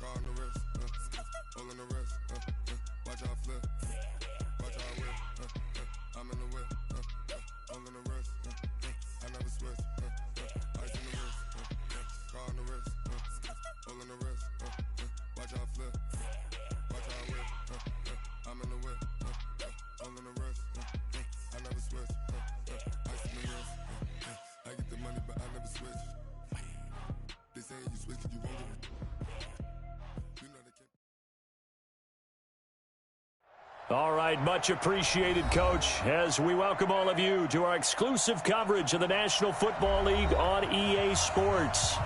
Car on the wrist, all on the wrist, watch out flip, watch out whip, I'm in the whip, all on the wrist, I never switch, ice in the wrist, car on the wrist, all on the wrist, watch out flip, watch out whip, I'm in the whip, all on the wrist, I never switch, ice in the wrist, I get the money but I never switch. They saying you switch you won't get it. All right, much appreciated, Coach, as we welcome all of you to our exclusive coverage of the National Football League on EA Sports.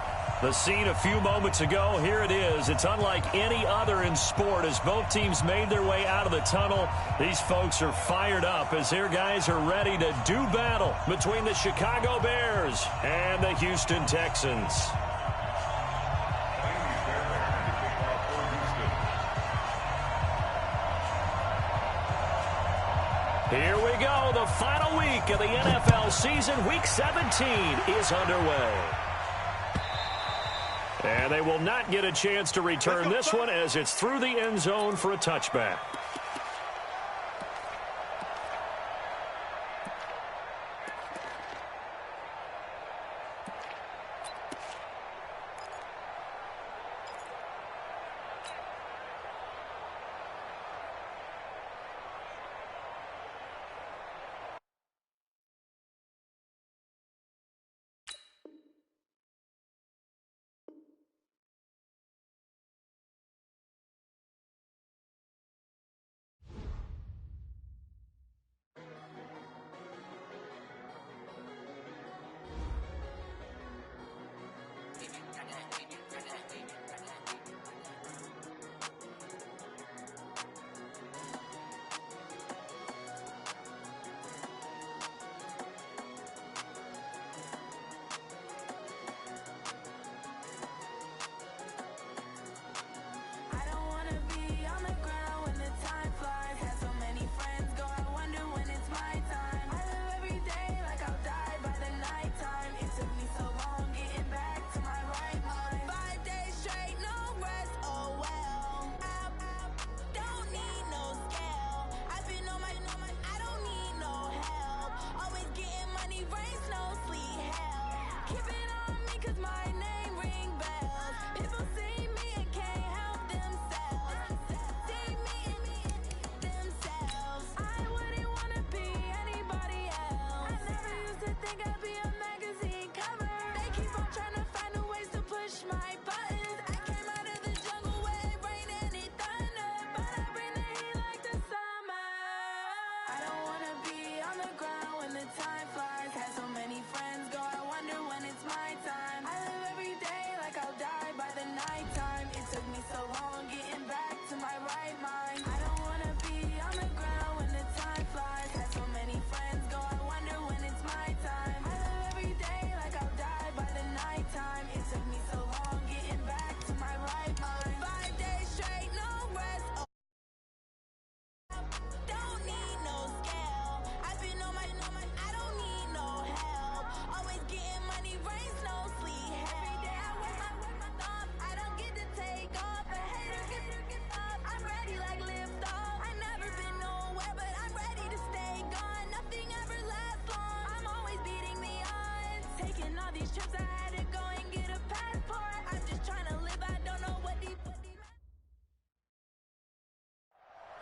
The scene a few moments ago, here it is. It's unlike any other in sport as both teams made their way out of the tunnel. These folks are fired up as their guys are ready to do battle between the Chicago Bears and the Houston Texans. Here we go. The final week of the NFL season. Week 17 is underway. And they will not get a chance to return this one as it's through the end zone for a touchback.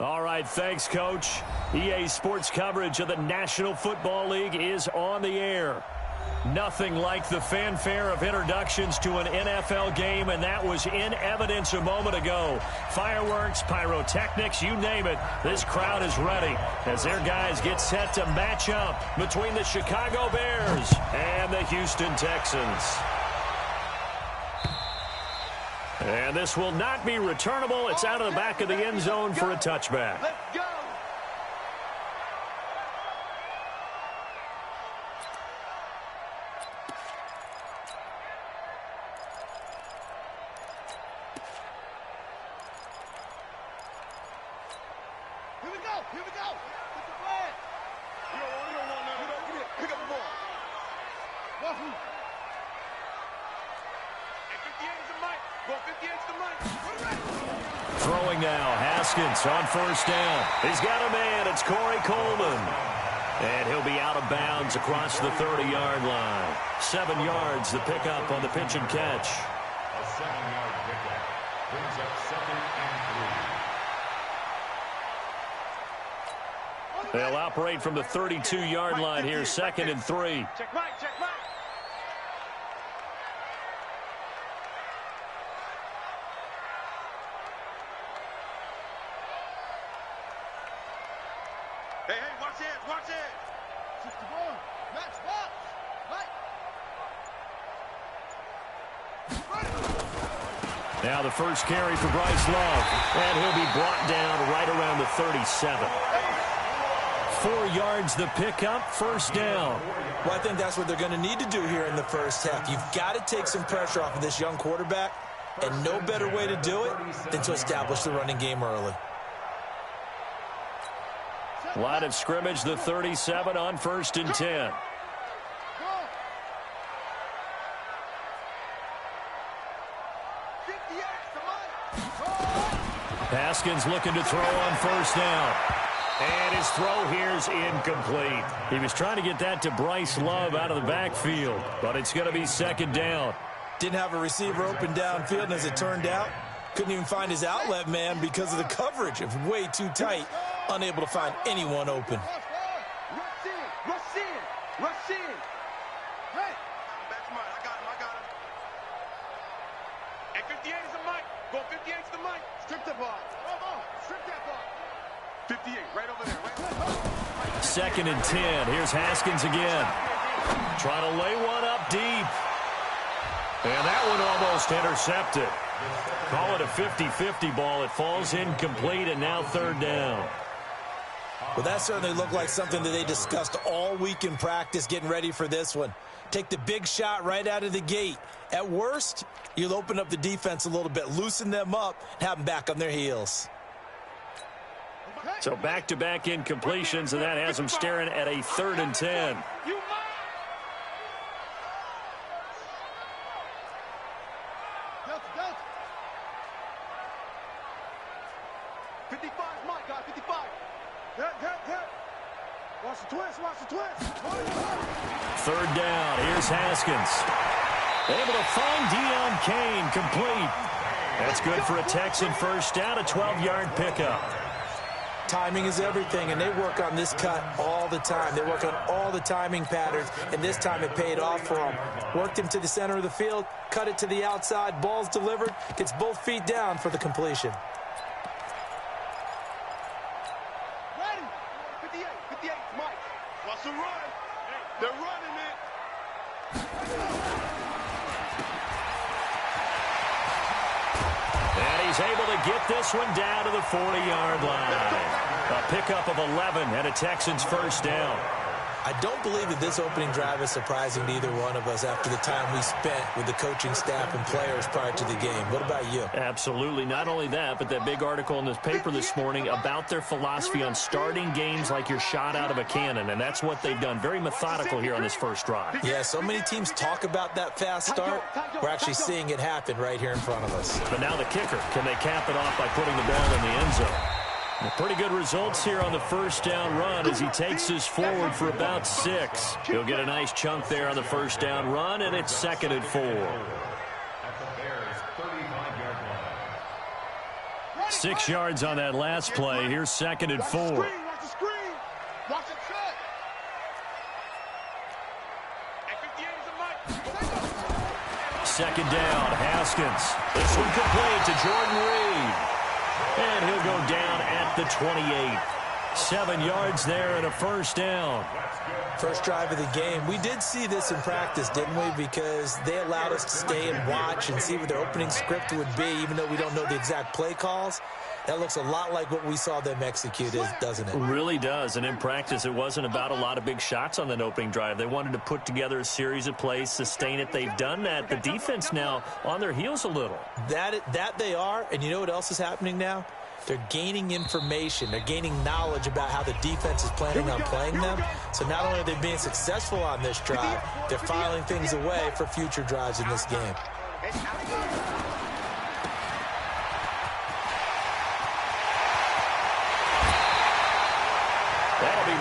All right, thanks, Coach. EA Sports coverage of the National Football League is on the air. Nothing like the fanfare of introductions to an NFL game, and that was in evidence a moment ago. Fireworks, pyrotechnics, you name it. This crowd is ready as their guys get set to match up between the Chicago Bears and the Houston Texans. And this will not be returnable. It's out of the back of the end zone for a touchback. Let's go. Here we go. Here we go. What's the plan? You don't want nothing. Give me it. Pick up the ball. Wahoo. At 50 yards of Mike. Throwing now, Haskins on first down. He's got a man. It's Corey Coleman. And he'll be out of bounds across the 30-yard line. 7 yards, the pickup on the pitch and catch. A 7-yard pickup brings up 2nd and 3. They'll operate from the 32-yard line here, 2nd and 3. Check right, check right. Hey, watch it, watch it. Just the ball. Max, box. Right. Now the first carry for Bryce Love. And he'll be brought down right around the 37. 4 yards the pickup, first down. Well, I think that's what they're going to need to do here in the first half. You've got to take some pressure off of this young quarterback, and no better way to do it than to establish the running game early. Line of scrimmage, the 37 on 1st and 10. Haskins looking to throw on first down. And his throw here's incomplete. He was trying to get that to Bryce Love out of the backfield, but it's going to be 2nd down. Didn't have a receiver open downfield, and as it turned out, couldn't even find his outlet man because of the coverage. It was way too tight, unable to find anyone open. Rush in, rush in, rush in. Hey. Back to mine. I got him. And 58 is the mic. Go 58 is the mic. Strip the ball. Strip that ball. 58, right over there. Right over there. 2nd and 10. Here's Haskins again. Trying to lay one up deep. And that one almost intercepted. Call it a 50-50 ball. It falls incomplete, and now 3rd down. Well, that certainly looked like something that they discussed all week in practice getting ready for this one. Take the big shot right out of the gate. At worst, you'll open up the defense a little bit, loosen them up, and have them back on their heels. So back-to-back incompletions, and that has them staring at a 3rd and 10. Watch the twist, watch the twist. 3rd down, here's Haskins. Able to find Deion Kane, complete. That's good for a Texan first down, a 12-yard pickup. Timing is everything, and they work on this cut all the time. They work on all the timing patterns, and this time it paid off for them. Worked him to the center of the field, cut it to the outside, ball's delivered, gets both feet down for the completion. Ready? 58, Mike. Watch the run. They're running it. And he's able to get this one down to the 40-yard line. A pickup of 11 and a Texans first down. I don't believe that this opening drive is surprising to either one of us after the time we spent with the coaching staff and players prior to the game. What about you? Absolutely. Not only that, but that big article in this paper this morning about their philosophy on starting games like you're shot out of a cannon, and that's what they've done. Very methodical here on this first drive. Yeah, so many teams talk about that fast start. We're actually seeing it happen right here in front of us. But now the kicker. Can they cap it off by putting the ball in the end zone? Pretty good results here on the first down run as he takes us forward for about 6. He'll get a nice chunk there on the first down run, and it's 2nd and 4. At the Bears' 35-yard line. 6 yards on that last play. Here's 2nd and 4. Watch the screen. Watch it cut. And 58 is the mic. 2nd down, Haskins. This one complete to Jordan Reed. And he'll go down at the 28. 7 yards there and a first down. First drive of the game. We did see this in practice, didn't we? Because they allowed us to stay and watch and see what their opening script would be, even though we don't know the exact play calls. That looks a lot like what we saw them execute, doesn't it? It really does. And in practice, it wasn't about a lot of big shots on that opening drive. They wanted to put together a series of plays, sustain it. They've done that. The defense now on their heels a little. That they are. And you know what else is happening now? They're gaining information. They're gaining knowledge about how the defense is planning on playing them. So not only are they being successful on this drive, they're filing things away for future drives in this game.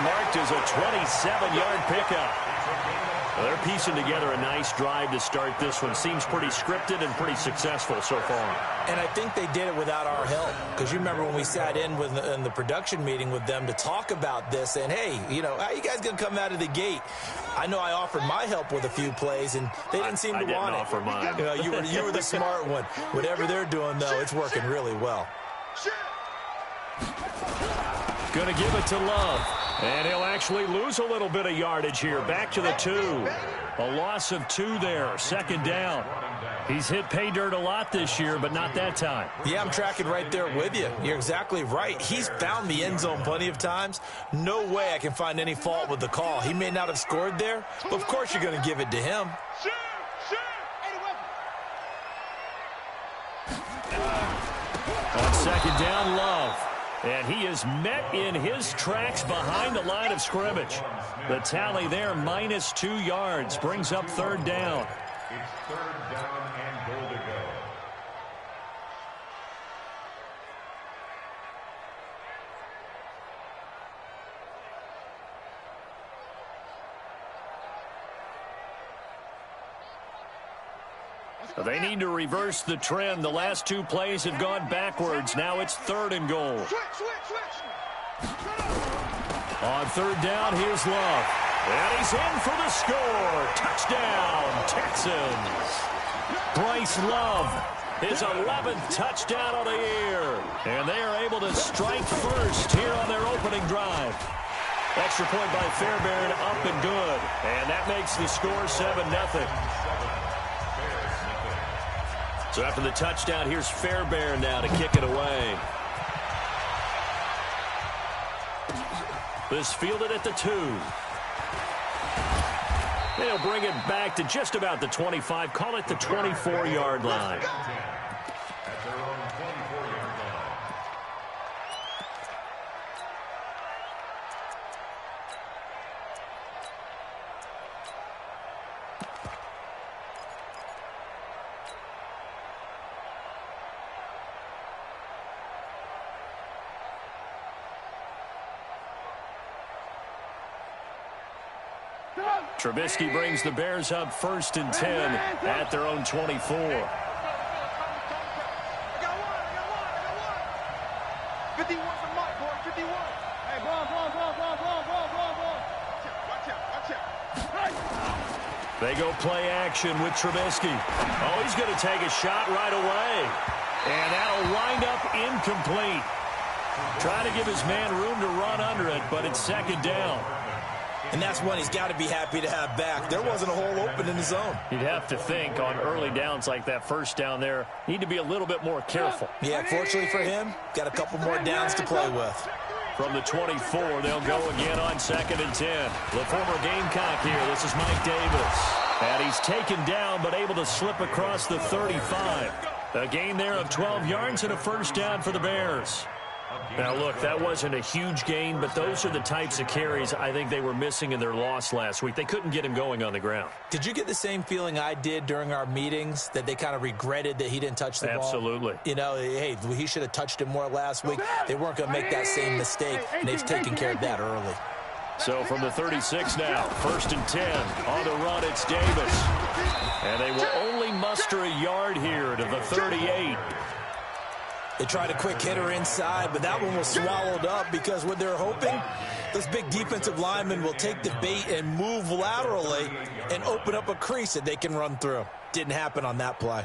marked as a 27-yard pickup. Well, they're piecing together a nice drive to start this one. Seems pretty scripted and pretty successful so far. And I think they did it without our help. Because you remember when we sat in the production meeting with them to talk about this, and, hey, you know, how you guys going to come out of the gate? I know I offered my help with a few plays, and they didn't seem to want it. I didn't offer mine. You know, you were the smart one. Whatever they're doing, though, it's working really well. Going to give it to Love. And he'll actually lose a little bit of yardage here. Back to the 2. A loss of 2 there. Second down. He's hit pay dirt a lot this year, but not that time. Yeah, I'm tracking right there with you. You're exactly right. He's found the end zone plenty of times. No way I can find any fault with the call. He may not have scored there, but of course you're going to give it to him. On second down, Love. And he is met in his tracks behind the line of scrimmage. The tally there, minus 2 yards, brings up third down. It's third down and goal to go. They need to reverse the trend. The last 2 plays have gone backwards. Now it's third and goal. On third down, here's Love. And he's in for the score. Touchdown, Texans. Bryce Love, his 11th touchdown of the year. And they are able to strike first here on their opening drive. Extra point by Fairbairn, up and good. And that makes the score 7-0. So after the touchdown, here's Fairbairn now to kick it away. This fielded at the 2. They'll bring it back to just about the 25. Call it the 24-yard line. At their own 24-yard line. Trubisky brings the Bears up first and 10 at their own 24. I got one. 51 for Mike, boy. 51. Hey, ball. Watch out. They go play action with Trubisky. Oh, he's going to take a shot right away. And that'll wind up incomplete. Trying to give his man room to run under it, but it's second down. And that's one he's got to be happy to have back. There wasn't a hole open in the zone. You'd have to think on early downs like that first down there, need to be a little bit more careful. Yeah, fortunately for him, got a couple more downs to play with. From the 24, they'll go again on second and 10. The former Gamecock here. This is Mike Davis. And he's taken down but able to slip across the 35. A gain there of 12 yards and a first down for the Bears. Now, look, that wasn't a huge gain, but those are the types of carries I think they were missing in their loss last week. They couldn't get him going on the ground. Did you get the same feeling I did during our meetings, that they kind of regretted that he didn't touch the ball? Absolutely. You know, hey, he should have touched it more last week. They weren't going to make that same mistake, and they've taken care of that early. So from the 36 now, first and 10. On the run, it's Davis. And they will only muster a yard here to the 38. They tried a quick hitter inside, but that one was swallowed up because what they're hoping, those big defensive linemen will take the bait and move laterally and open up a crease that they can run through. Didn't happen on that play.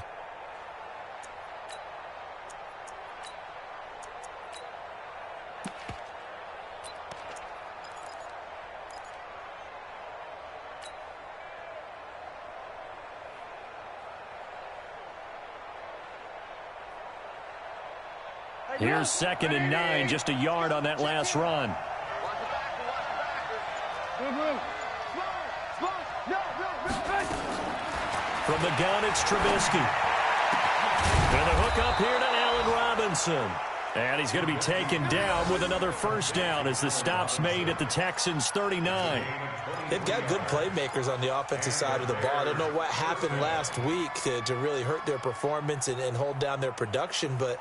Here's second and 9, just a yard on that last run. From the gun, it's Trubisky. And the hook up here to Allen Robinson. And he's going to be taken down with another first down as the stop's made at the Texans' 39. They've got good playmakers on the offensive side of the ball. I don't know what happened last week to really hurt their performance and hold down their production, but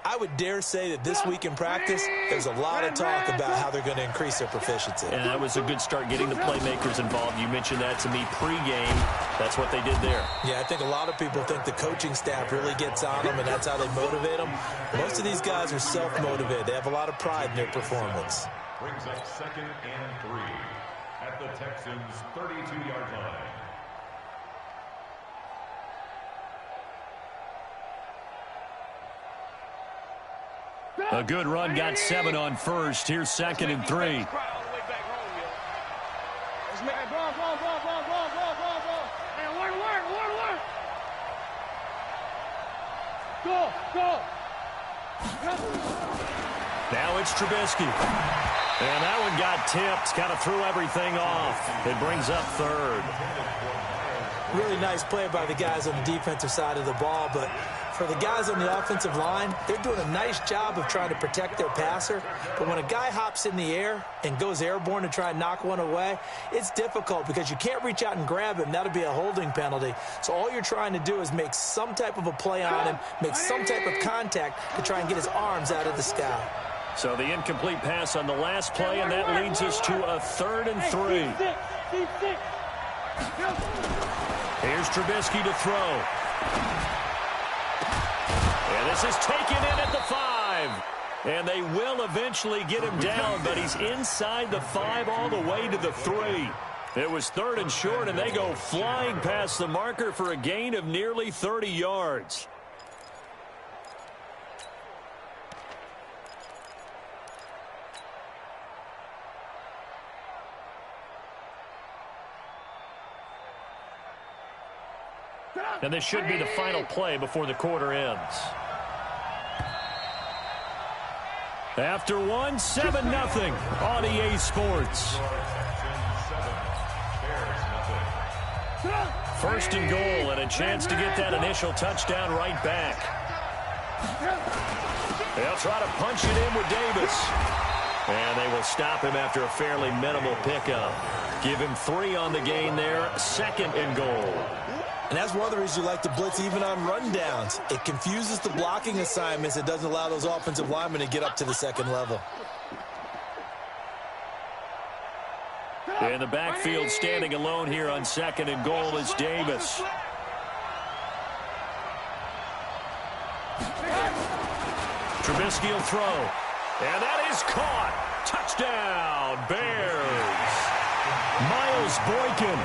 I would dare say that this week in practice, there's a lot of talk about how they're going to increase their proficiency. And that was a good start getting the playmakers involved. You mentioned that to me pregame. That's what they did there. Yeah, I think a lot of people think the coaching staff really gets on them, and that's how they motivate them. Most of these guys are self-motivated. They have a lot of pride in their performance. Brings up 2nd and 3 at the Texans' 32-yard line. A good run, got 7 on first. Here's 2nd and 3. Now it's Trubisky. And that one got tipped, kind of threw everything off. It brings up 3rd. Really nice play by the guys on the defensive side of the ball, but for the guys on the offensive line, they're doing a nice job of trying to protect their passer. But when a guy hops in the air and goes airborne to try and knock one away, it's difficult because you can't reach out and grab him. That'll be a holding penalty. So all you're trying to do is make some type of a play on him, make some type of contact to try and get his arms out of the sky. So the incomplete pass on the last play, and that leads us to a 3rd and 3. Here's Trubisky to throw. And this is taken in at the 5. And they will eventually get him down, but he's inside the 5 all the way to the 3. It was 3rd and short, and they go flying past the marker for a gain of nearly 30 yards. And this should be the final play before the quarter ends. After one, 7-0 on EA Sports. 1st and goal, and a chance to get that initial touchdown right back. They'll try to punch it in with Davis. And they will stop him after a fairly minimal pickup. Give him 3 on the gain there, 2nd and goal. And that's one of the reasons you like to blitz even on rundowns. It confuses the blocking assignments. It doesn't allow those offensive linemen to get up to the 2nd level. In the backfield, standing alone here on 2nd and goal is Davis. Trubisky will throw. And that is caught. Touchdown, Bears. Miles Boykin,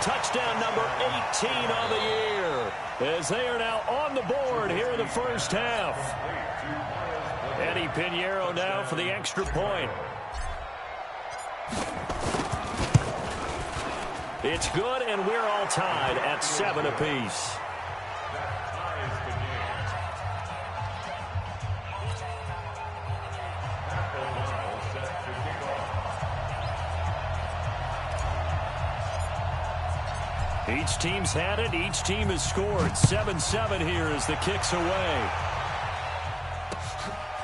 touchdown number 18 on the year, as they are now on the board here in the first half. Eddie Pinheiro now for the extra point. It's good, and we're all tied at 7 apiece. Each team's had it. Each team has scored. 7-7 here as the kick's away.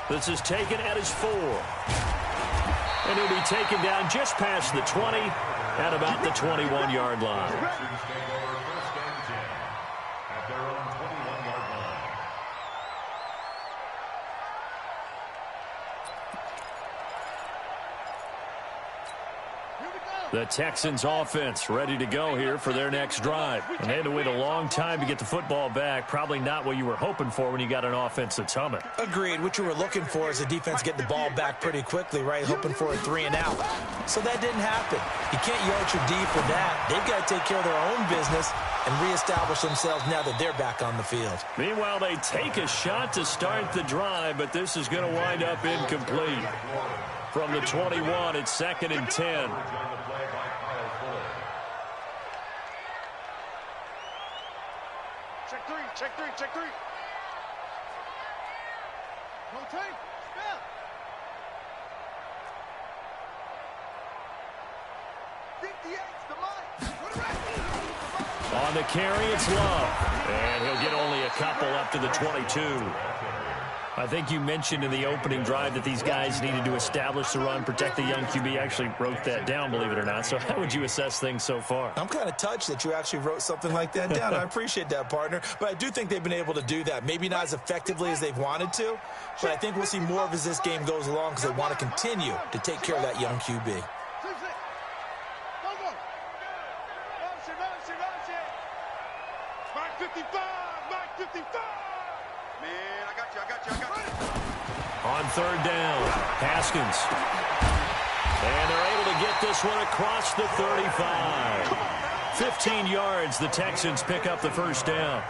This is taken at his 4. And he'll be taken down just past the 20 at about the 21-yard line. The Texans offense ready to go here for their next drive. And they had to wait a long time to get the football back. Probably not what you were hoping for when you got an offense that's humming. Agreed. What you were looking for is the defense getting the ball back pretty quickly, right? Hoping for a 3 and out. So that didn't happen. You can't yard your D for that. They've got to take care of their own business and reestablish themselves now that they're back on the field. Meanwhile, they take a shot to start the drive, but this is going to wind up incomplete. From the 21, it's 2nd and 10. Check 3, check 3, check 3. No time. Step. 58's the line. On the carry, it's Love. And he'll get only a couple up to the 22. I think you mentioned in the opening drive that these guys needed to establish the run, protect the young QB. I actually wrote that down, believe it or not. So how would you assess things so far? I'm kind of touched that you actually wrote something like that down. I appreciate that, partner. But I do think they've been able to do that. Maybe not as effectively as they've wanted to, but I think we'll see more of as this game goes along because they want to continue to take care of that young QB. Mark 55! Mark 55! Man, I got you. On third down, Haskins. And they're able to get this one across the 35. 15 yards, the Texans pick up the first down.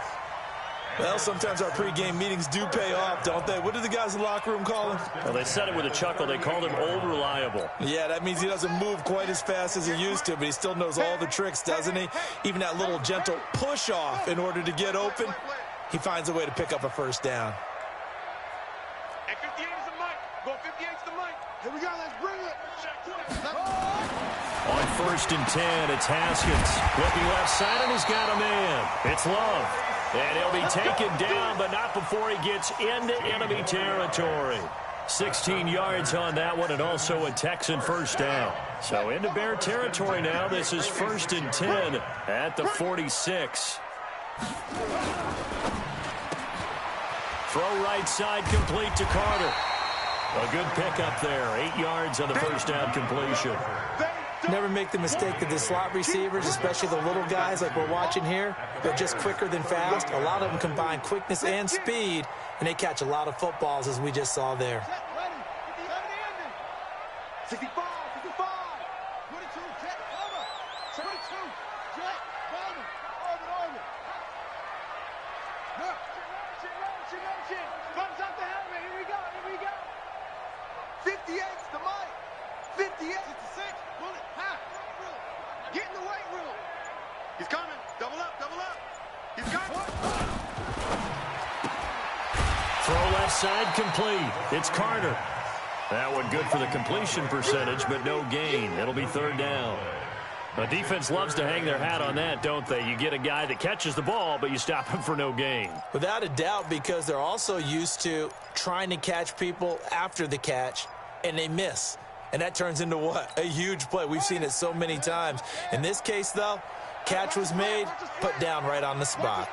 Well, sometimes our pregame meetings do pay off, don't they? What do the guys in the locker room call him? Well, they said it with a chuckle. They called him Old Reliable. Yeah, that means he doesn't move quite as fast as he used to, but he still knows all the tricks, doesn't he? Even that little gentle push-off in order to get open, he finds a way to pick up a first down. And 58 is the mic. Go 58's the mic. Here we go. Let's bring it. On first and 10, it's Haskins. Looking left side, and he's got a man. It's Love. And he'll be taken down, but not before he gets into enemy territory. 16 yards on that one, and also a Texan first down. So into Bear territory now. This is first and 10 at the 46. Throw right side complete to Carter. A good pickup there. 8 yards on the first down completion. Never make the mistake that the slot receivers, especially the little guys like we're watching here, they're just quicker than fast. A lot of them combine quickness and speed, and they catch a lot of footballs, as we just saw there. 65, 55. 22, jet, over. 22, jet, diamond, over. Look. Comes out the helmet. Here we go. 58's the mic. 58. 66. Pull it. Half. Get in the weight room. He's coming. Double up. He's coming. Throw left side complete. It's Carter. That one good for the completion percentage, but no gain. It'll be third down. The defense loves to hang their hat on that, don't they? You get a guy that catches the ball, but you stop him for no gain. Without a doubt, because they're also used to trying to catch people after the catch, and they miss. And that turns into what? A huge play. We've seen it so many times. In this case, though, catch was made, put down right on the spot.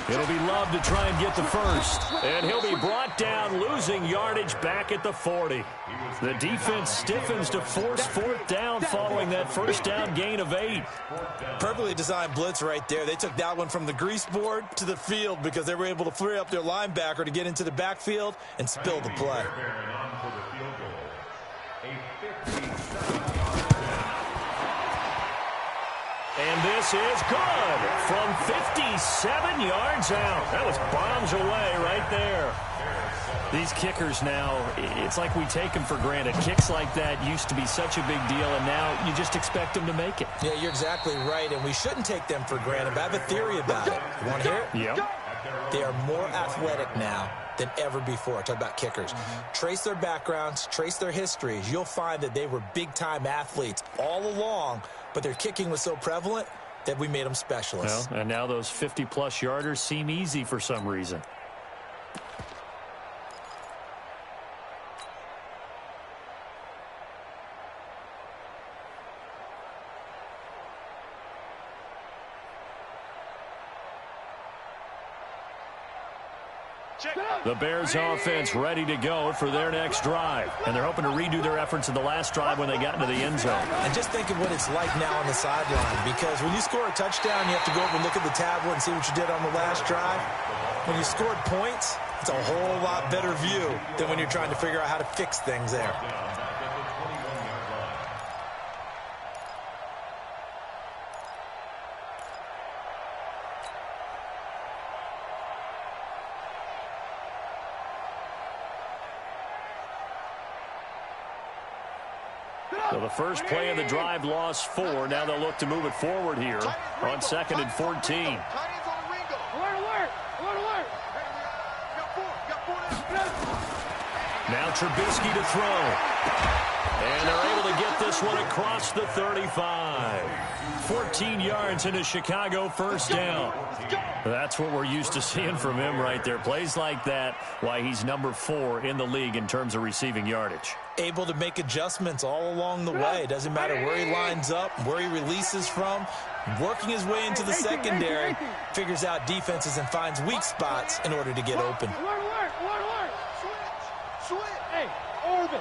It'll be Love to try and get the first. And he'll be brought down, losing yardage back at the 40. The defense stiffens to force fourth down following that first down gain of 8. Perfectly designed blitz right there. They took that one from the grease board to the field because they were able to free up their linebacker to get into the backfield and spill the play. And this is good from 57 yards out. That was bombs away right there. These kickers now, it's like we take them for granted. Kicks like that used to be such a big deal, and now you just expect them to make it. Yeah, you're exactly right, and we shouldn't take them for granted. But I have a theory about it. You want to hear it? Yep. They are more athletic now than ever before. Talk about kickers. Trace their backgrounds, trace their histories. You'll find that they were big-time athletes all along, but their kicking was so prevalent that we made them specialists. Well, and now those 50-plus yarders seem easy for some reason. The Bears offense ready to go for their next drive. And they're hoping to redo their efforts in the last drive when they got into the end zone. And just think of what it's like now on the sideline, because when you score a touchdown, you have to go over and look at the tablet and see what you did on the last drive. When you scored points, it's a whole lot better view than when you're trying to figure out how to fix things there. So the first play of the drive lost 4. Now they'll look to move it forward here on 2nd and 14. Now Trubisky to throw. And they're able to get this one across the 35. 14 yards into Chicago, first down. That's what we're used to seeing from him right there. Plays like that, why he's number 4 in the league in terms of receiving yardage. Able to make adjustments all along the way. Doesn't matter where he lines up, where he releases from. Working his way into the secondary, figures out defenses and finds weak spots in order to get open. Alert. Switch. Hey, orbit.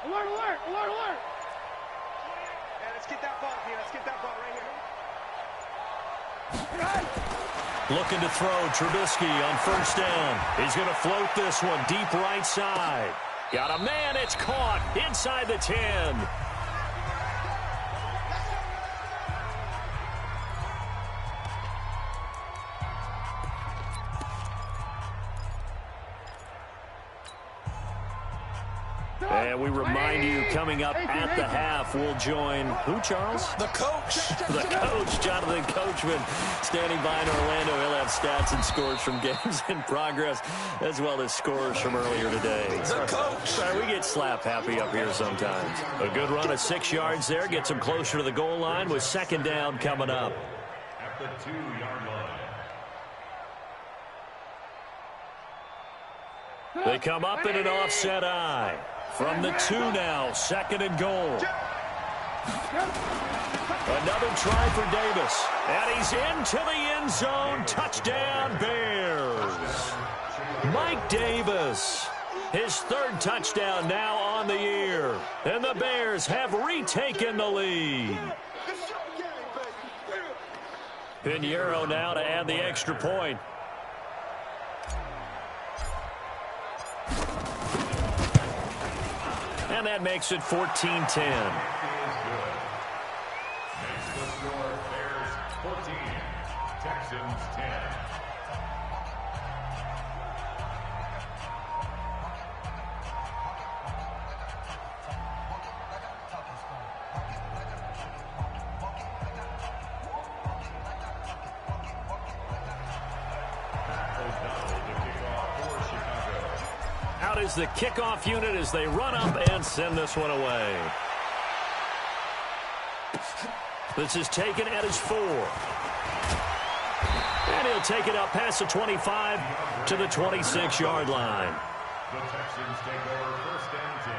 Alert. Yeah, let's get that ball here. Let's get that ball right here. Looking to throw, Trubisky on first down. He's going to float this one deep right side. Got a man, it's caught inside the 10. And we remind you, coming up at the half, we'll join who, Charles? The coach. The coach, Jonathan Coachman, standing by in Orlando. He'll have stats and scores from games in progress, as well as scores from earlier today. The coach. Sorry, we get slap happy up here sometimes. A good run of 6 yards there, gets him closer to the goal line with second down coming up. At the 2-yard line. They come up in an offset eye. From the 2 now, second and goal. Another try for Davis. And he's into the end zone. Touchdown, Bears. Mike Davis. His 3rd touchdown now on the year. And the Bears have retaken the lead. Pinheiro now to add the extra point. And that makes it 14-10. Makes the score Bears 14, Texans 10. Out is the kickoff unit as they run up and send this one away. This is taken at his 4. And he'll take it up past the 25 to the 26-yard line. The Texans take over first and 10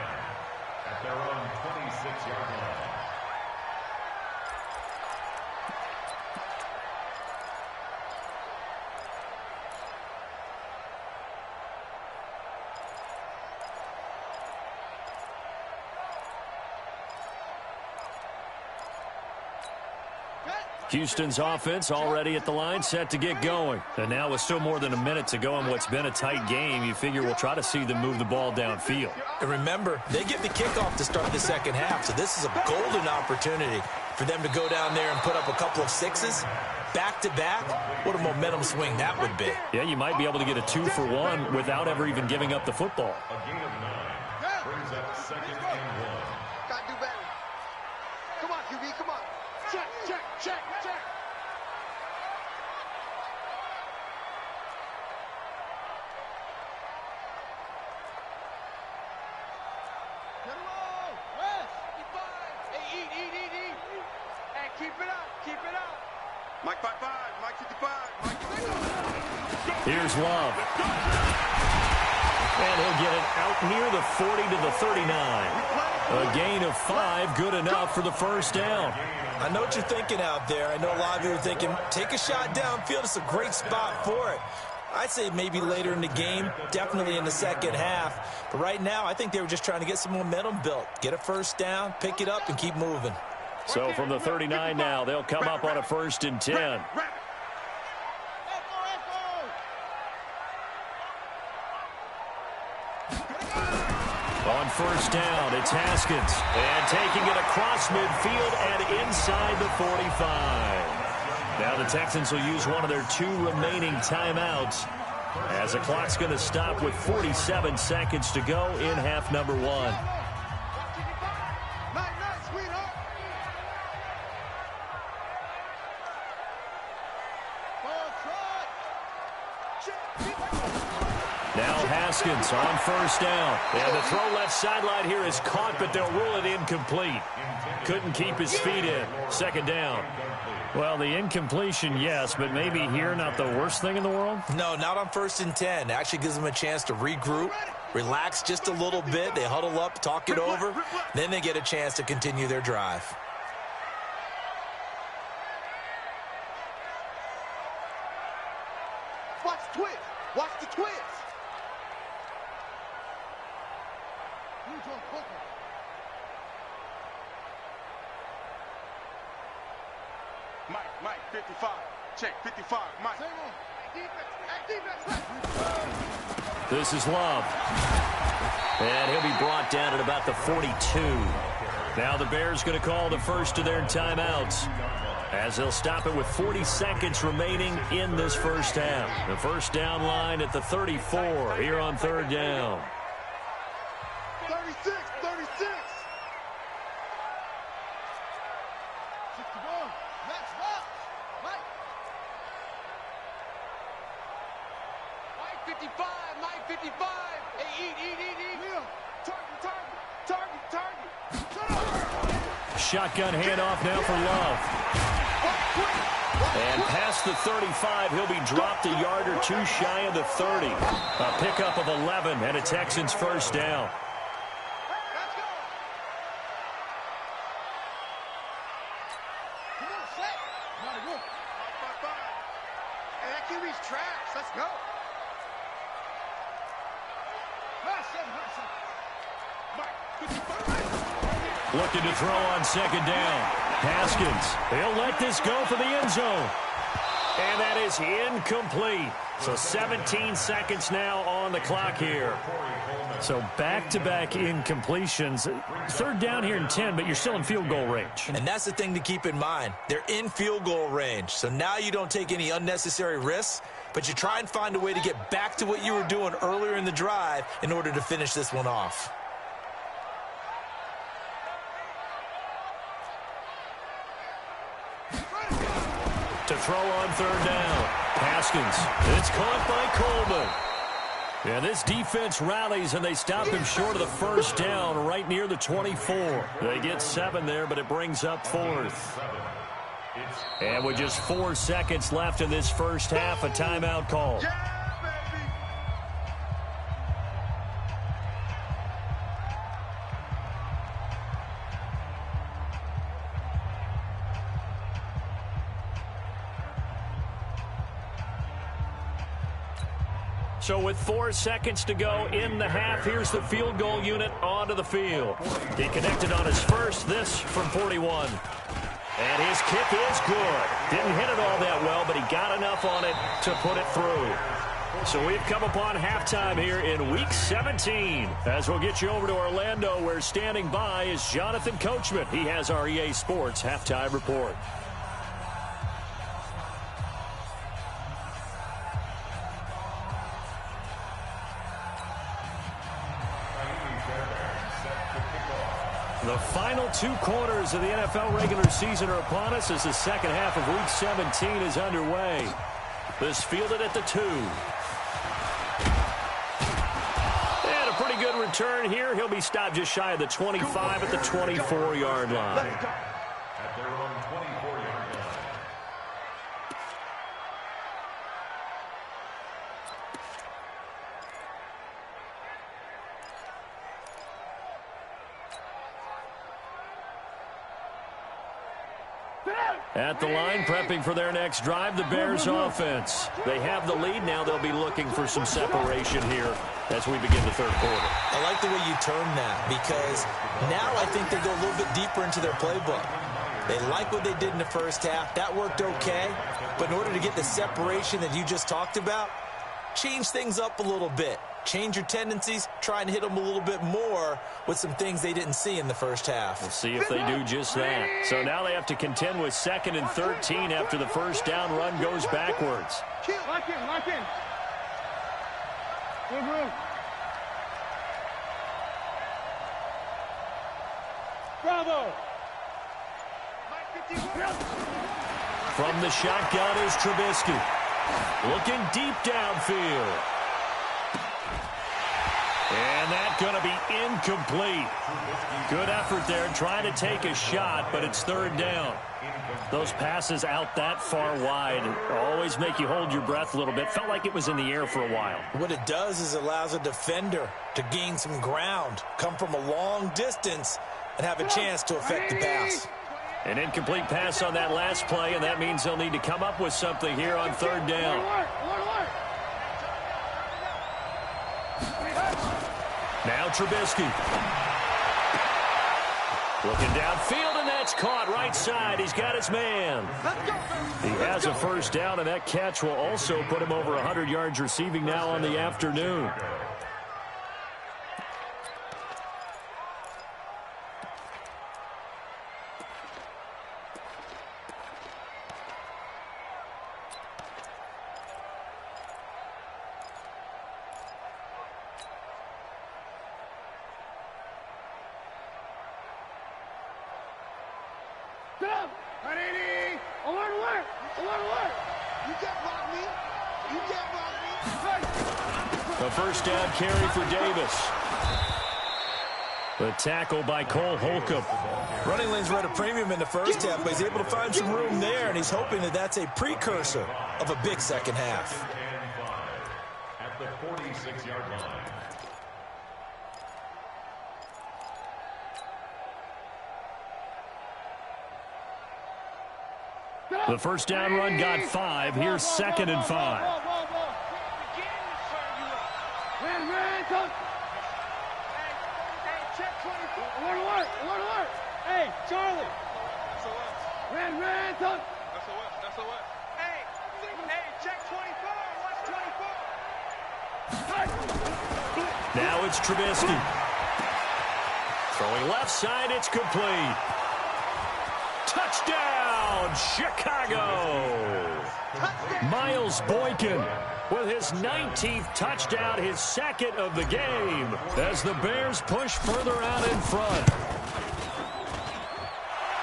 at their own 26-yard line. Houston's offense already at the line, set to get going. And now with still more than a minute to go in what's been a tight game, you figure we'll try to see them move the ball downfield. And remember, they get the kickoff to start the second half, so this is a golden opportunity for them to go down there and put up a couple of 6s back-to-back. What a momentum swing that would be. Yeah, you might be able to get a 2-for-1 without ever even giving up the football. A gain of 9 brings up second and 1. Gotta do better. Come on, QB, come on. Check. Keep it up. Mike 5-5, Mike 55, Mike 55. Here's Love. And he'll get it out near the 40 to the 39. A gain of 5, good enough for the first down. I know what you're thinking out there. I know a lot of you are thinking, take a shot downfield. It's a great spot for it. I'd say maybe later in the game, definitely in the second half. But right now, I think they were just trying to get some momentum built. Get a first down, pick it up, and keep moving. So from the 39 now, they'll come up on a 1st and 10. On first down, it's Haskins. And taking it across midfield and inside the 45. Now the Texans will use one of their 2 remaining timeouts as the clock's going to stop with 47 seconds to go in half number 1. Now Haskins on first down. And the throw left sideline here is caught, but they'll rule it incomplete. Couldn't keep his feet in. Second down. Well, the incompletion, yes, but maybe here not the worst thing in the world? No, not on 1st and 10. Actually gives them a chance to regroup, relax just a little bit. They huddle up, talk it over. Then they get a chance to continue their drive. Watch the twist. Watch the twist. Mike, 55. Check, 55. Mike. This is Love. And he'll be brought down at about the 42. Now the Bears going to call the first of their timeouts, as they'll stop it with 40 seconds remaining in this first half. The first down line at the 34 here on third down. 36. 61. Max Box. Mike 55. Mike 55. Hey, eat. Leo. Target. Shotgun handoff now for Love. And past the 35, he'll be dropped a yard or two shy of the 30. A pickup of 11 and a Texans first down. Let's go. Come on, set. Gotta go. 5. Hey, that QB's trash. Let's go. Looking to throw on second down. Haskins, he'll let this go for the end zone. And that is incomplete. So 17 seconds now on the clock here. So back-to-back incompletions. Third down here in 10, but you're still in field goal range. And that's the thing to keep in mind. They're in field goal range. So now you don't take any unnecessary risks, but you try and find a way to get back to what you were doing earlier in the drive in order to finish this one off. To throw on third down. Haskins. It's caught by Coleman. Yeah, this defense rallies, and they stop him short of the first down right near the 24. They get 7 there, but it brings up 4th. And with just 4 seconds left in this first half, a timeout call. So with 4 seconds to go in the half, here's the field goal unit onto the field. He connected on his first, this from 41. And his kick is good. Didn't hit it all that well, but he got enough on it to put it through. So we've come upon halftime here in Week 17. As we'll get you over to Orlando, where standing by is Jonathan Coachman. He has our EA Sports halftime report. The final 2 quarters of the NFL regular season are upon us as the second half of Week 17 is underway. This fielded at the 2. And a pretty good return here. He'll be stopped just shy of the 25 at the 24-yard line. At their own 24-yard line. At the line, prepping for their next drive, the Bears offense. They have the lead. Now they'll be looking for some separation here as we begin the third quarter. I like the way you term that, because now I think they go a little bit deeper into their playbook. They like what they did in the first half. That worked okay. But in order to get the separation that you just talked about, change things up a little bit. Change your tendencies, try and hit them a little bit more with some things they didn't see in the first half. We'll see if they do just that. So now they have to contend with 2nd and 13 after the first down run goes backwards. Lock in. Good room. Bravo. From the shotgun is Trubisky. Looking deep downfield. And that's going to be incomplete. Good effort there trying to take a shot, but it's third down. Those passes out that far wide always make you hold your breath a little bit. Felt like it was in the air for a while. What it does is allows a defender to gain some ground, come from a long distance, and have a chance to affect the pass. An incomplete pass on that last play, and that means they'll need to come up with something here on third down. Now Trubisky. Looking downfield, and that's caught right side. He's got his man. He has a first down, and that catch will also put him over 100 yards receiving now on the afternoon. A first down carry for Davis. The tackle by Cole Holcomb. Running lanes were at a premium in the first half, but he's able to find some room there, and he's hoping that that's a precursor of a big second half. At the 46-yard line. The first down run got 5. Here's 2nd and 5. Hey, Charlie. Ran, talk. That's a what? Hey, check 24. Watch 24. Now it's Trubisky. Throwing left side, it's complete. Touchdown, Chicago. Miles Boykin with his 19th touchdown, his 2nd of the game, as the Bears push further out in front.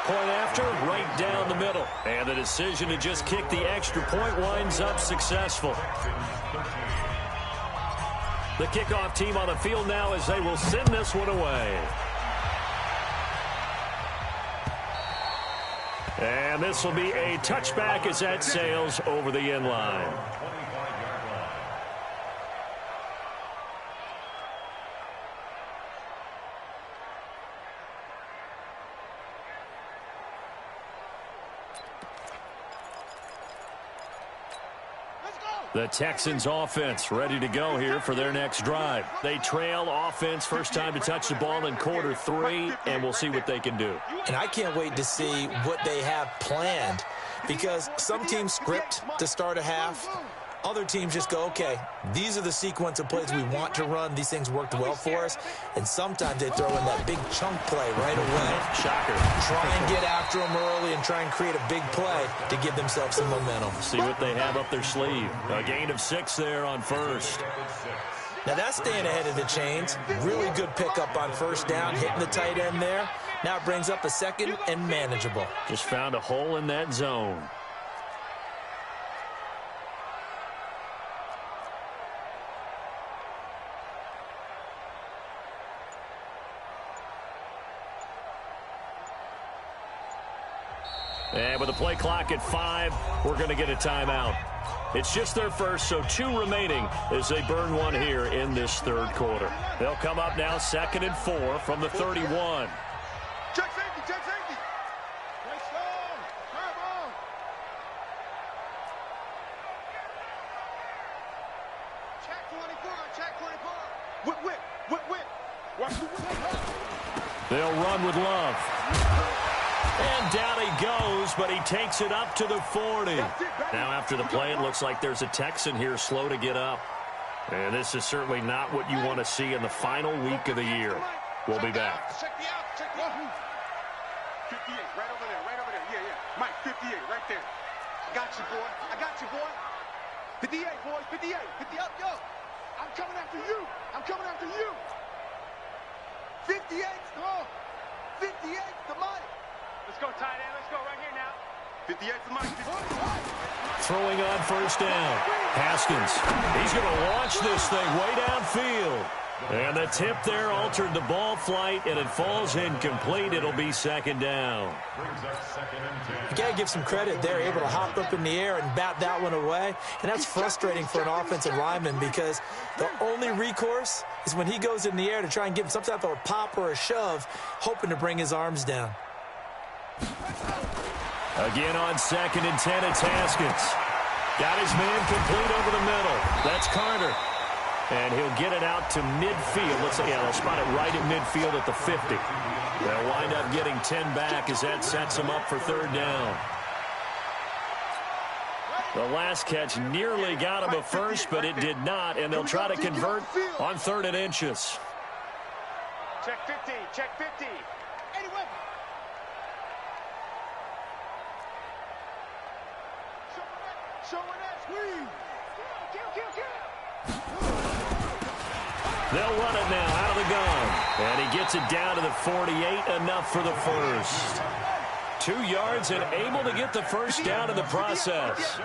Point after, right down the middle. And the decision to just kick the extra point winds up successful. The kickoff team on the field now as they will send this one away. And this will be a touchback as that sails over the end line. The Texans offense ready to go here for their next drive. They trail offense, first time to touch the ball in quarter 3, and we'll see what they can do. And I can't wait to see what they have planned, because some teams script to start a half. Other teams just go, okay, these are the sequence of plays we want to run. These things worked well for us. And sometimes they throw in that big chunk play right away. Shocker. Try and get after them early and try and create a big play to give themselves some momentum. See what they have up their sleeve. A gain of 6 there on first. Now that's staying ahead of the chains. Really good pickup on first down, hitting the tight end there. Now it brings up a 2nd and manageable. Just found a hole in that zone. And with the play clock at 5, we're going to get a timeout. It's just their first, so 2 remaining as they burn one here in this third quarter. They'll come up now 2nd and 4 from the 31. Check safety, check safety. Nice strong. Curve on. Check 24, check 24. Whip. Watch the whip. They'll run with Love. And down he goes, but he takes it up to the 40. Now after the play, it looks like there's a Texan here slow to get up. And this is certainly not what you want to see in the final week of the year. We'll be back. Check the out, check the out. 58, right over there. Yeah. Mike, 58, right there. I got you, boy. 58, boys, 58. 50 up, yo. I'm coming after you. 58's throw. 58's the Mike. Let's go, tight end. Let's go right here now. 58's the Mike. Throwing on first down. Haskins. He's going to launch this thing way downfield. And the tip there altered the ball flight, and it falls incomplete. It'll be second down. You got to give some credit. They're able to hop up in the air and bat that one away. And that's frustrating for an offensive lineman because the only recourse is when he goes in the air to try and give him some type of a pop or a shove, hoping to bring his arms down. Again on 2nd and 10, it's Haskins. Got his man complete over the middle. That's Carter. And he'll get it out to midfield. Let's say, yeah, they'll spot it right at midfield at the 50. They'll wind up getting 10 back as that sets them up for 3rd down. The last catch nearly got him a first, but it did not, and they'll try to convert on 3rd and inches. Check 50, check 50. Anyway. Showing that squeeze. Kill. They'll run it now out of the gun. And he gets it down to the 48, enough for the first. 2 yards and able to get the first down in the process.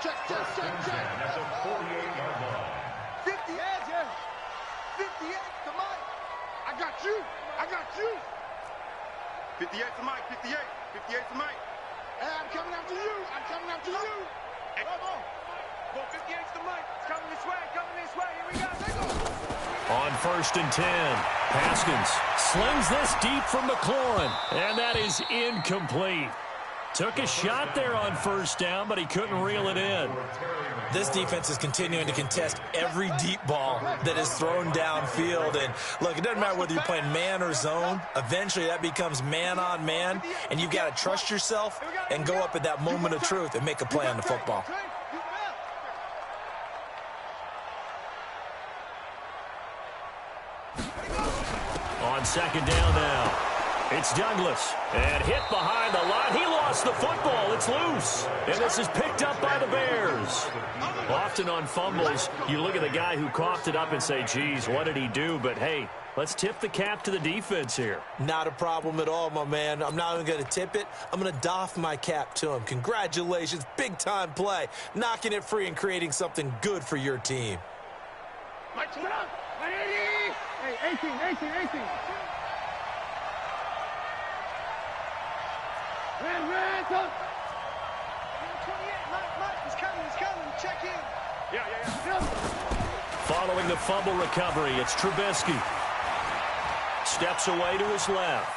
Check. That's a 48-yard line. 58, 58 to Mike. I got you. 58 to Mike, 58 to Mike. Hey, I'm coming after you. Hey, come on. Go 58 to Mike. It's coming this way. Here we go. On 1st and 10, Haskins slings this deep from McLaurin, and that is incomplete. Took a shot there on 1st down, but he couldn't reel it in. This defense is continuing to contest every deep ball that is thrown downfield. And, look, it doesn't matter whether you're playing man or zone. Eventually, that becomes man on man, and you've got to trust yourself and go up at that moment of truth and make a play on the football. On 2nd down now, it's Douglas. And hit behind the line. He lost the football. It's loose. And this is picked up by the Bears. Often on fumbles, you look at the guy who coughed it up and say, geez, what did he do? But, hey, let's tip the cap to the defense here. Not a problem at all, my man. I'm not even going to tip it. I'm going to doff my cap to him. Congratulations. Big-time play. Knocking it free and creating something good for your team. Mike, turn up. Hey, 18. Red, up. 28, Mike, he's coming. Check in. Yeah. Following the fumble recovery, it's Trubisky. Steps away to his left.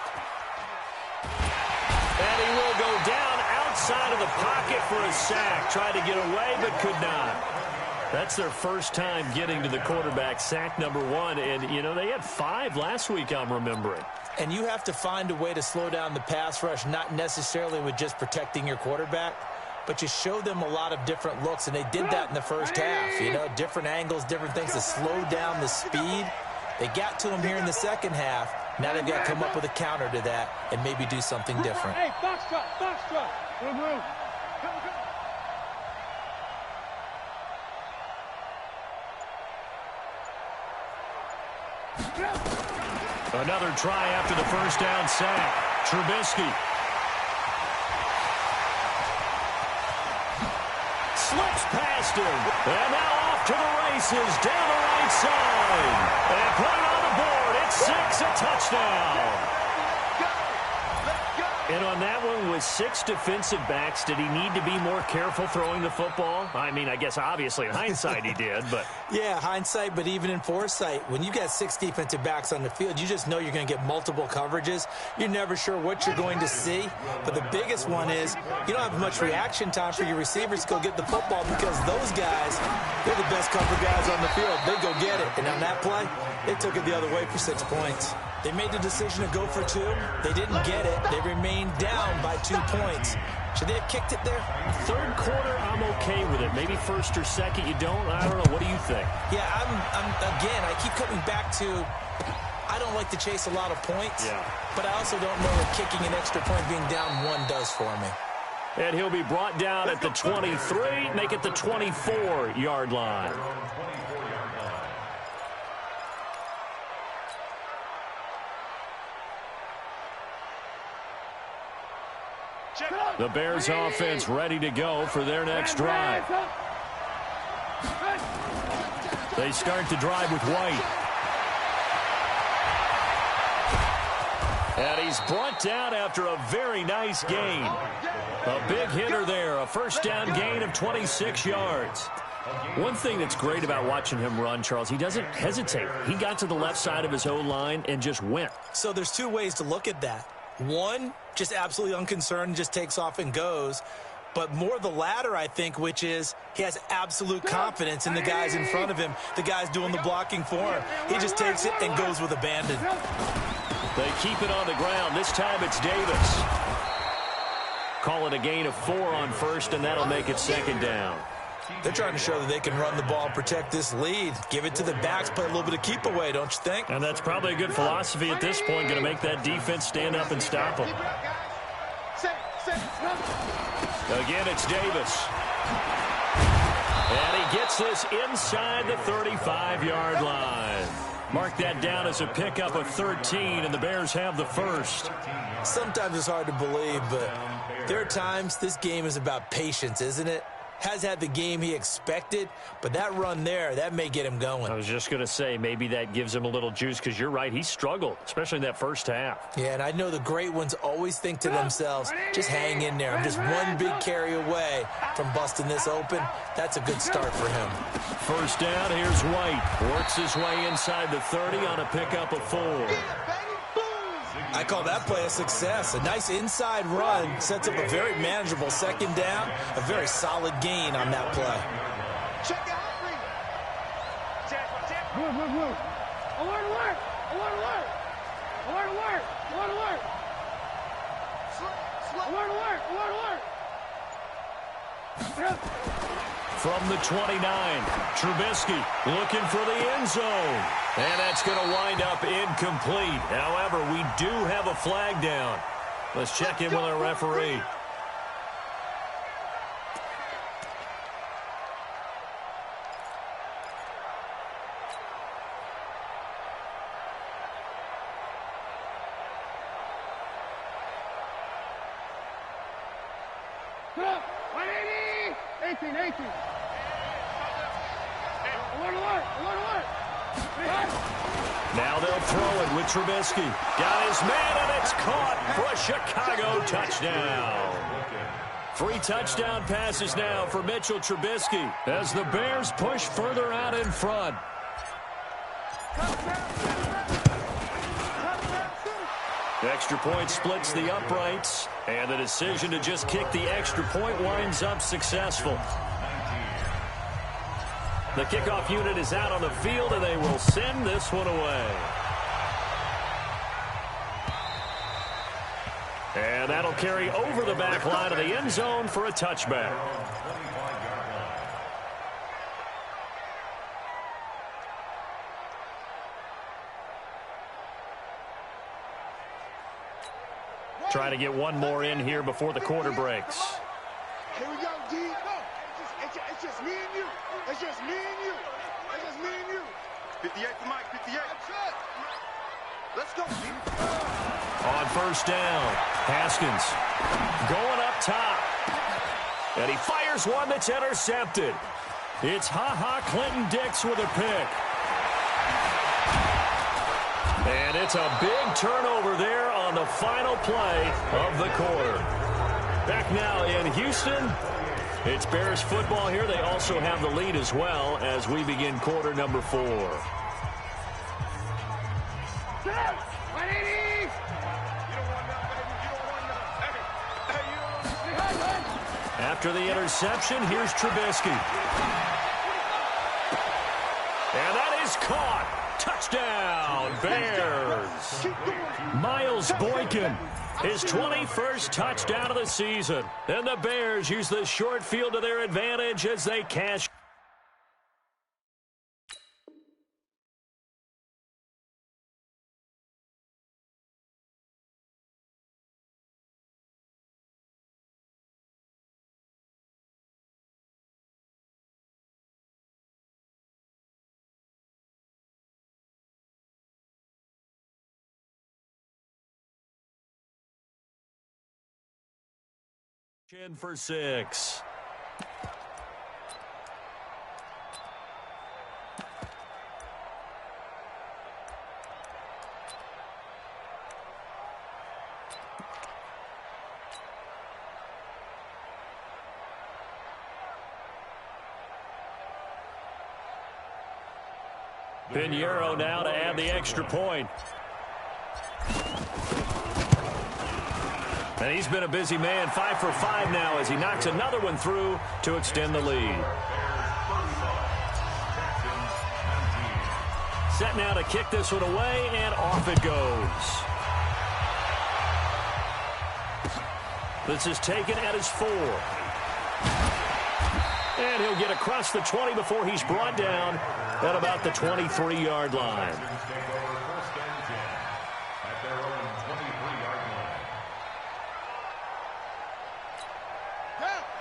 And he will go down outside of the pocket for a sack. Tried to get away, but could not. That's their first time getting to the quarterback, sack number 1. And, you know, they had 5 last week, I'm remembering. And you have to find a way to slow down the pass rush, not necessarily with just protecting your quarterback, but you show them a lot of different looks, and they did that in the first half. You know, different angles, different things to slow down the speed. They got to him here in the second half. Now they've got to come up with a counter to that and maybe do something different. Hey, foxtrot. Come. Another try after the first down sack. Trubisky. Slips past him. And now off to the races down the right side. And put it on the board. It's 6, a touchdown. And on that one, with 6 defensive backs, did he need to be more careful throwing the football? I mean, I guess obviously in hindsight he did, but... Yeah, hindsight, but even in foresight, when you got 6 defensive backs on the field, you just know you're going to get multiple coverages. You're never sure what you're going to see. But the biggest one is you don't have much reaction time for your receivers to go get the football because those guys, they're the best cover guys on the field. They go get it. And on that play, they took it the other way for 6 points. They made the decision to go for 2. They didn't get it. They remained down by 2 points. Should they have kicked it there? Third quarter, I'm okay with it. Maybe first or second, you don't. I don't know. What do you think? Yeah, again, I keep coming back to I don't like to chase a lot of points. Yeah. But I also don't know what kicking an extra point being down 1 does for me. And he'll be brought down at the 23, make it the 24-yard line. The Bears offense ready to go for their next drive. They start the drive with White. And he's brought down after a very nice gain. A big hitter there, a first down gain of 26 yards. One thing that's great about watching him run, Charles, he doesn't hesitate. He got to the left side of his O-line and just went. So there's two ways to look at that. One, just absolutely unconcerned, just takes off and goes. But more the latter, I think, which is he has absolute confidence in the guys in front of him, the guys doing the blocking for him. He just takes it and goes with abandon. They keep it on the ground. This time it's Davis. Call it a gain of 4 on first, and that'll make it second down. They're trying to show that they can run the ball and protect this lead. Give it to the backs, play a little bit of keep away, don't you think? And that's probably a good philosophy at this point, going to make that defense stand up and stop them. Again, it's Davis. And he gets this inside the 35-yard line. Mark that down as a pickup of 13, and the Bears have the first. Sometimes it's hard to believe, but there are times this game is about patience, isn't it? Has had the game he expected, but that run there, that may get him going. I was just going to say, maybe that gives him a little juice, because you're right, he struggled, especially in that first half. Yeah, and I know the great ones always think to themselves, just hang in there. I'm just one big carry away from busting this open. That's a good start for him. First down, here's White. Works his way inside the 30 on a pickup of 4. I call that play a success. A nice inside run sets up a very manageable second down, a very solid gain on that play. Check out three. Move. Alert. From the 29, Trubisky looking for the end zone. And that's going to wind up incomplete. However, we do have a flag down. Let's check in with our referee. Alert. Now they'll throw it with Trubisky. Got his man, and it's caught for a Chicago touchdown. 3 touchdown passes now for Mitchell Trubisky as the Bears push further out in front. The extra point splits the uprights, and the decision to just kick the extra point winds up successful. The kickoff unit is out on the field, and they will send this one away. And that'll carry over the back line of the end zone for a touchback. Try to get one more in here before the quarter breaks. Here we go, D. It's just me and you. It's just me and you. 58 to Mike, 58. Let's go, D. On first down, Haskins going up top. And he fires one that's intercepted. It's Clinton Dix with a pick. And it's a big turnover there on the final play of the quarter. Back now in Houston, it's Bears football here. They also have the lead as well as we begin quarter number 4. After the interception, here's Trubisky. And that is caught. Touchdown, Bears. Miles Boykin, his 21st touchdown of the season. And the Bears use the short field to their advantage as they cash. In for 6. Pinheiro now to add the extra point. And he's been a busy man, 5 for 5 now as he knocks another one through to extend the lead. Set now to kick this one away, and off it goes. This is taken at his 4. And he'll get across the 20 before he's brought down at about the 23-yard line.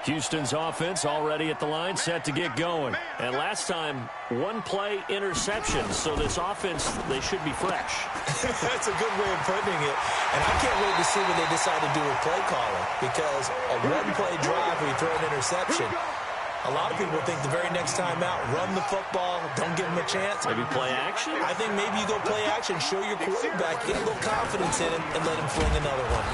Houston's offense already at the line, set to get going. And last time, 1-play interception. So this offense, they should be fresh. That's a good way of putting it. And I can't wait to see what they decide to do with play calling. Because a 1-play drive where you throw an interception, a lot of people think the very next time out, run the football, don't give them a chance. Maybe play action? I think maybe you go play action, show your quarterback, get a little confidence in him, and let him fling another one.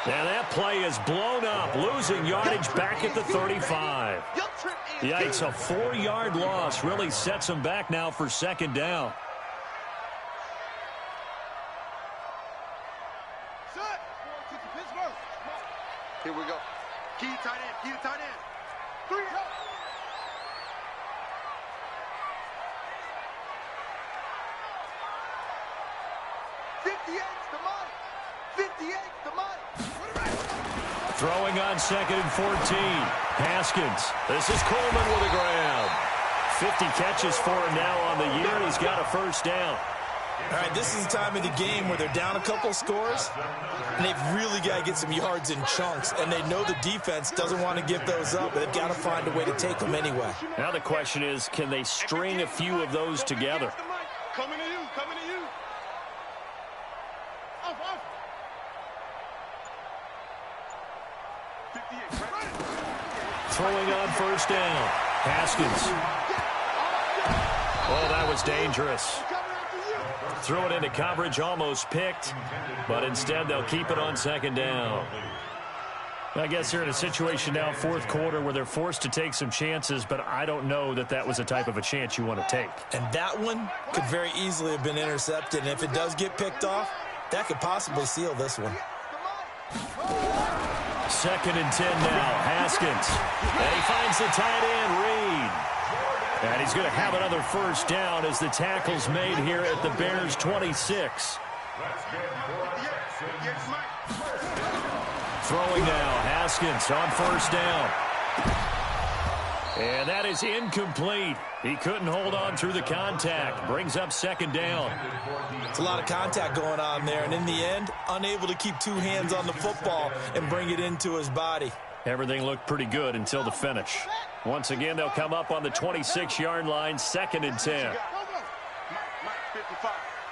Now that play is blown up, losing yardage back at the 35. Yikes, a 4-yard loss really sets him back now for second down. Here we go. Key tight end, key tight end. 3, go. Throwing on 2nd and 14. Haskins. This is Coleman with a grab. 50 catches for him now on the year, and he's got a first down. All right, this is the time of the game where they're down a couple scores, and they've really got to get some yards in chunks, and they know the defense doesn't want to give those up, but they've got to find a way to take them anyway. Now the question is, can they string a few of those together? Coming to you, coming to you. Off, off. Throwing on first down. Haskins. Oh, that was dangerous. Throw it into coverage, almost picked, but instead they'll keep it on second down. I guess they're in a situation now, fourth quarter, where they're forced to take some chances, but I don't know that that was the type of a chance you want to take. And that one could very easily have been intercepted, and if it does get picked off, that could possibly seal this one. 2nd and 10 now. Haskins. And he finds the tight end, Reed. And he's going to have another first down as the tackle's made here at the Bears' 26. Throwing now. Haskins on first down. And that is incomplete. He couldn't hold on through the contact. Brings up second down. It's a lot of contact going on there, and in the end, unable to keep 2 hands on the football and bring it into his body. Everything looked pretty good until the finish. Once again, they'll come up on the 26-yard line, 2nd and 10. Mike, 55.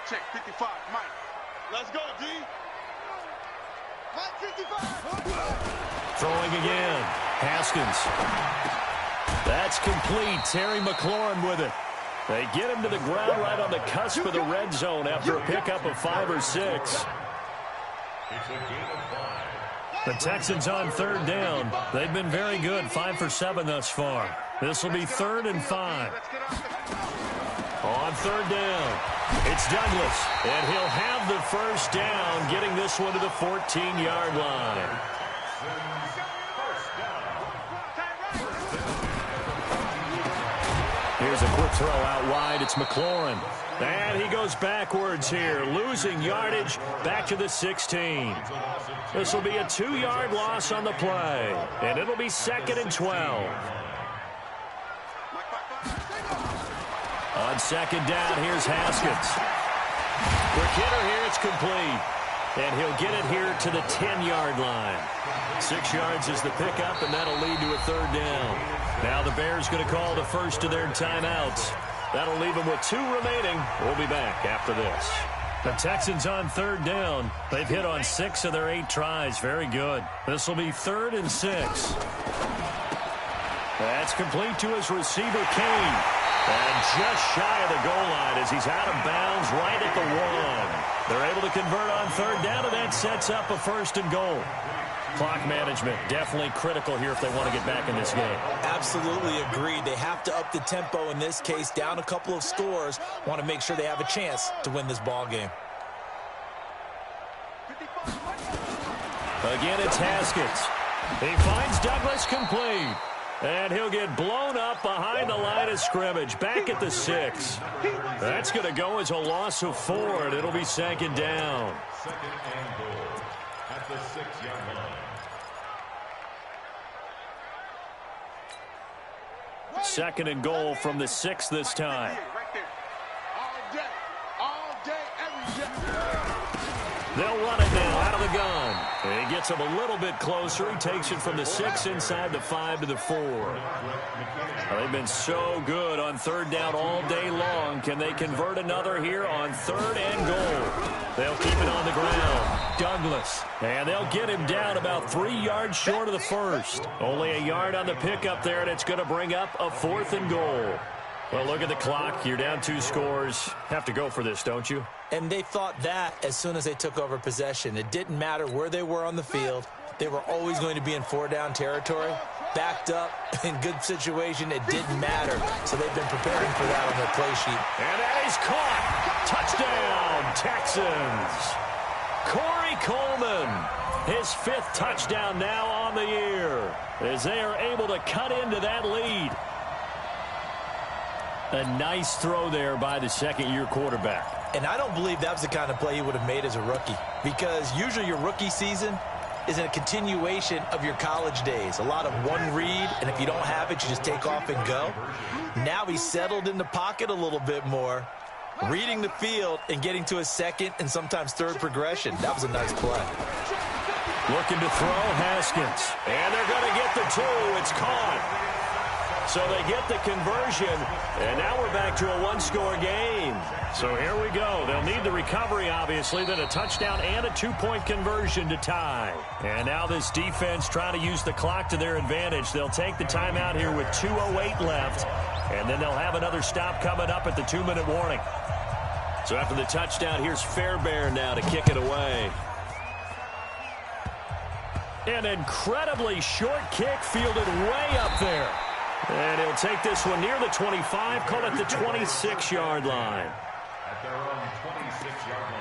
Check, 55. Mike. Let's go, D. Mike, 55. Throwing again. Haskins. That's complete. Terry McLaurin with it. They get him to the ground right on the cusp of the red zone after a pickup of 5 or 6. The Texans on third down. They've been very good, 5 for 7 thus far. This will be 3rd and 5. On third down, it's Douglas, and he'll have the first down, getting this one to the 14-yard line. Here's a quick throw out wide. It's McLaurin. And he goes backwards here, losing yardage back to the 16. This will be a 2-yard loss on the play, and it'll be 2nd and 12. On second down, here's Haskins. Quick hitter here, it's complete. And he'll get it here to the 10-yard line. 6 yards is the pickup, and that'll lead to a 3rd down. Now the Bears going to call the first of their timeouts. That'll leave them with 2 remaining. We'll be back after this. The Texans on third down. They've hit on 6 of their 8 tries. Very good. This will be 3rd and 6. That's complete to his receiver, Kane. And just shy of the goal line as he's out of bounds right at the 1. They're able to convert on third down, and that sets up a 1st and goal. Clock management, definitely critical here if they want to get back in this game. Absolutely agreed. They have to up the tempo in this case, down a couple of scores. Want to make sure they have a chance to win this ball game. Again, it's Haskins. He finds Douglas complete. And he'll get blown up behind the line of scrimmage, back at the 6. That's going to go as a loss of 4, and it'll be second down. Second and goal at the 6-yard line. Second and goal from the 6 this time. They'll run it now out of the gun. He gets him a little bit closer. He takes it from the 6 inside the 5 to the 4. They've been so good on third down all day long. Can they convert another here on third and goal? They'll keep it on the ground. Douglas. And they'll get him down about 3 yards short of the first. Only a yard on the pickup there, and it's going to bring up a 4th and goal. Well, look at the clock. You're down 2 scores. Have to go for this, don't you? And they thought that as soon as they took over possession. It didn't matter where they were on the field. They were always going to be in 4-down territory. Backed up, in good situation, it didn't matter. So they've been preparing for that on their play sheet. And that is caught. Touchdown, Texans. Corey Coleman, his 5th touchdown now on the year, as they are able to cut into that lead. A nice throw there by the second-year quarterback. And I don't believe that was the kind of play he would have made as a rookie, because usually your rookie season is a continuation of your college days. A lot of one read, and if you don't have it, you just take off and go. Now he's settled in the pocket a little bit more, reading the field and getting to his second and sometimes third progression. That was a nice play. Looking to throw, Haskins. And they're going to get the 2. It's caught. So they get the conversion, and now we're back to a 1-score game. So here we go. They'll need the recovery, obviously, then a touchdown and a 2-point conversion to tie. And now this defense trying to use the clock to their advantage. They'll take the timeout here with 2:08 left, and then they'll have another stop coming up at the 2-minute warning. So after the touchdown, here's Fairbairn now to kick it away. An incredibly short kick fielded way up there. And he'll take this one near the 25, call it the 26-yard line. At their own 26-yard line.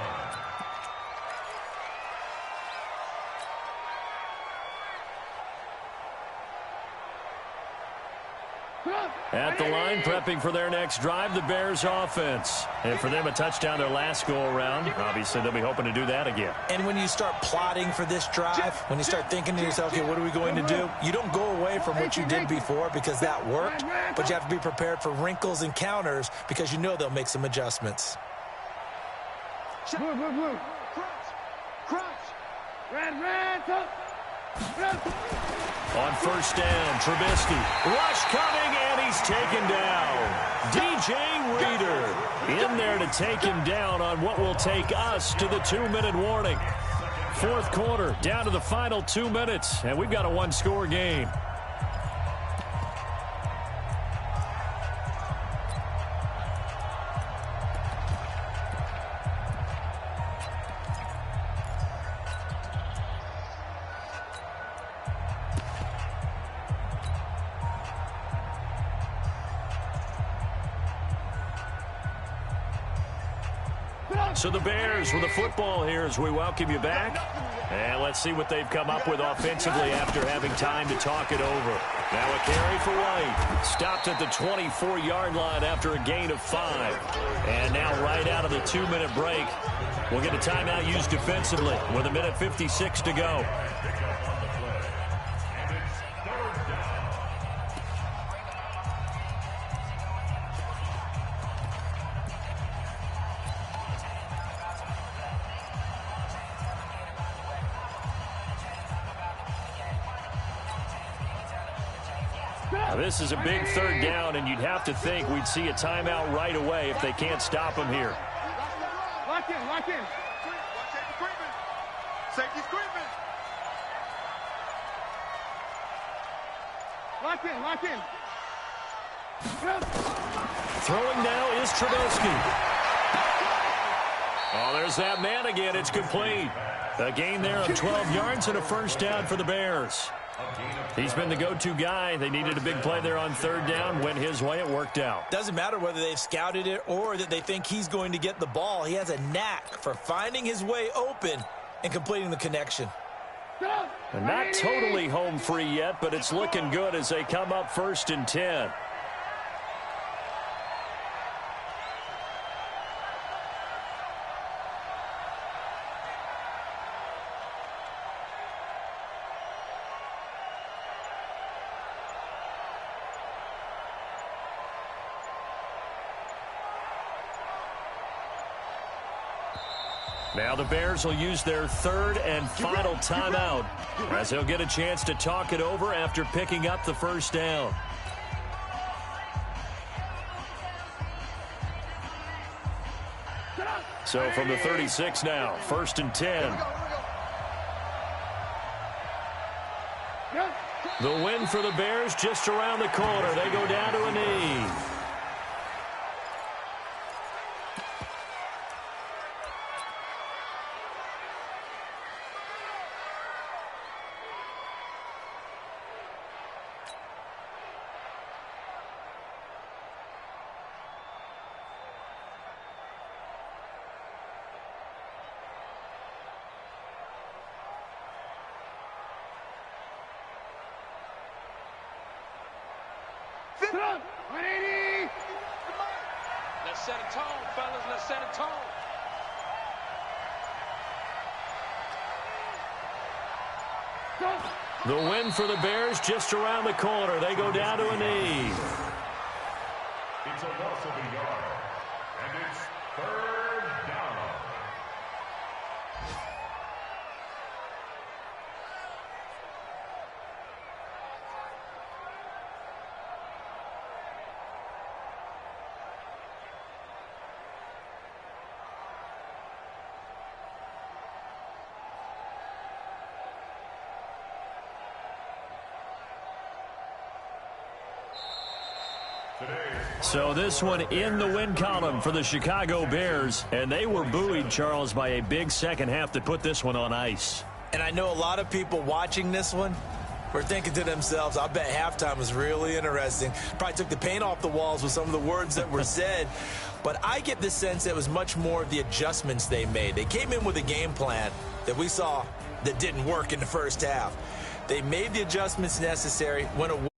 At the line, prepping for their next drive, the Bears offense. And for them, a touchdown their last go-around. Obviously, they'll be hoping to do that again. And when you start plotting for this drive, when you start thinking to yourself, okay, what are we going to do? You don't go away from what you did before because that worked, but you have to be prepared for wrinkles and counters because you know they'll make some adjustments. Crunch. Red, up. On first down, Trubisky. Rush coming, and he's taken down. DJ Reader in there to take him down on what will take us to the 2-minute warning. Fourth quarter, down to the final 2 minutes, and we've got a 1-score game. So the Bears with the football here as we welcome you back. And let's see what they've come up with offensively after having time to talk it over. Now a carry for White. Stopped at the 24-yard line after a gain of 5. And now right out of the 2-minute break, we'll get a timeout used defensively with 1:56 to go. This is a big third down, and you'd have to think we'd see a timeout right away if they can't stop him here. Lock in. Safety screaming. Lock in. Throwing now is Trubisky. Oh, there's that man again. It's complete. A gain there of 12 yards and a first down for the Bears. He's been the go-to guy. They needed a big play there on third down. Went his way. It worked out. Doesn't matter whether they've scouted it or that they think he's going to get the ball. He has a knack for finding his way open and completing the connection. And not totally home free yet, but it's looking good as they come up 1st and 10. Now the Bears will use their 3rd and final timeout as they'll get a chance to talk it over after picking up the first down. So from the 36 now, 1st and 10. The win for the Bears just around the corner. They go down to a knee. Let's set a tone, fellas. Let's set a tone. The win for the Bears just around the corner. They go down to a knee. It's a loss of a yard, and it's 3rd down. So this one in the win column for the Chicago Bears, and they were buoyed, Charles, by a big second half that put this one on ice. And I know a lot of people watching this one were thinking to themselves, I bet halftime was really interesting. Probably took the paint off the walls with some of the words that were said. But I get the sense it was much more of the adjustments they made. They came in with a game plan that we saw that didn't work in the first half. They made the adjustments necessary, went away.